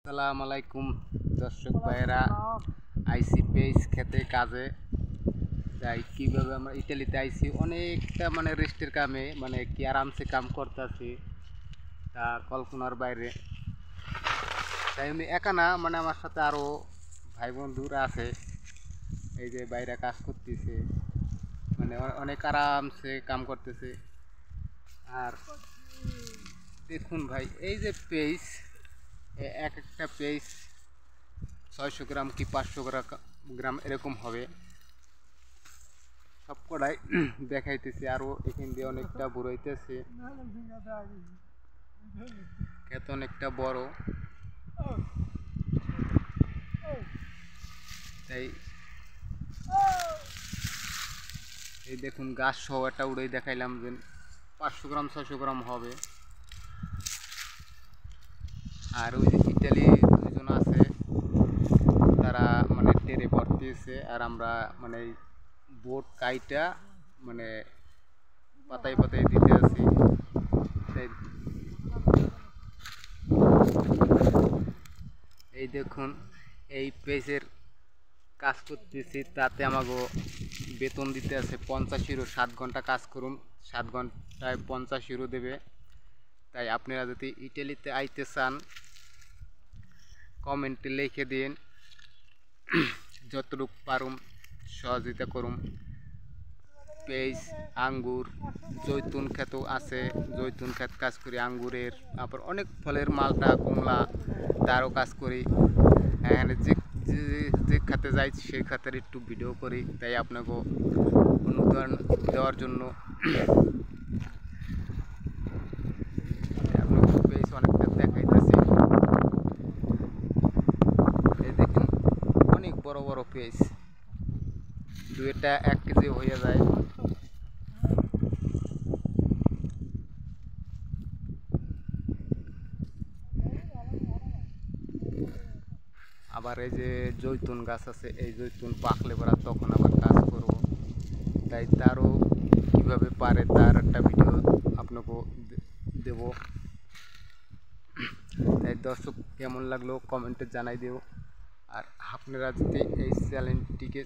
আসসালামু আলাইকুম দর্শক ভাইয়েরা, আইসি পেজ খেতে কাজে তাই কীভাবে আমরা ইটালিতে আইসি অনেকটা রেস্টের কামে কি আরামসে কাম করতেছি তা কল্পনার বাইরে। তাই আমি একা না, আমার সাথে আরও ভাই বন্ধুরা আছে। এই যে বাইরে কাজ করতেছে, অনেক আরামসে কাম করতেছে। আর দেখুন ভাই, এই যে পেজ, এক একটা পেজ 600 গ্রাম কি 500 গ্রাম এরকম হবে। সব কটাই দেখাইতেছে, আরও এখান দিয়ে অনেকটা বুড়াইতেছে। ক্ষেত অনেকটা বড়, তাই এই দেখুন গাছ সহ একটা উড়েই দেখাইলাম যে 500 গ্রাম 600 গ্রাম হবে। আর ওই যে ইটালি দুইজন আছে, তারা টেরে পড়তেছে, আর আমরা বোট কাইটা পাতায় পাতায় দিতে আছি। এই দেখুন, এই পেজের কাজ করতেছি, তাতে আমাকে বেতন দিতে আছে 50 ইউরো। 7 ঘন্টা কাজ করুন, 7 ঘন্টায় 50 ইউরো দেবে। তাই আপনারা যদি ইটালিতে আইতে চান, কমেন্টে লিখে দিন, যতটুকু পারুম সহযোগিতা করুম। পেঁয়াজ, আঙ্গুর, জৈতুন ক্ষেত আছে, জৈতুন ক্ষেত কাজ করি, আঙ্গুরের, তারপর অনেক ফলের, মালটা, কমলা, তারও কাজ করি। এখানে যে খাতে যাই সেই খাতের একটু ভিডিও করি, তাই আপনাকে অনুদান দেওয়ার জন্য আপনাকে পেঁয়াজ অনেকটা দেখাইতেছি। এই দেখুন, অনেক বড় বড় পেঁয়াজ, দুইটা 1 কেজি হয়ে যায়। আবার এই যে জৈতুন গাছ আছে, এই জৈতুন পাকলে পরা তখন আবার কাজ করব। তাই তারও কীভাবে পারে তার একটা ভিডিও আপনাকে দেব। তাই দর্শক কেমন লাগলো কমেন্টে জানাই দিও। আর আপনারা যদি এই চ্যানেলটিকে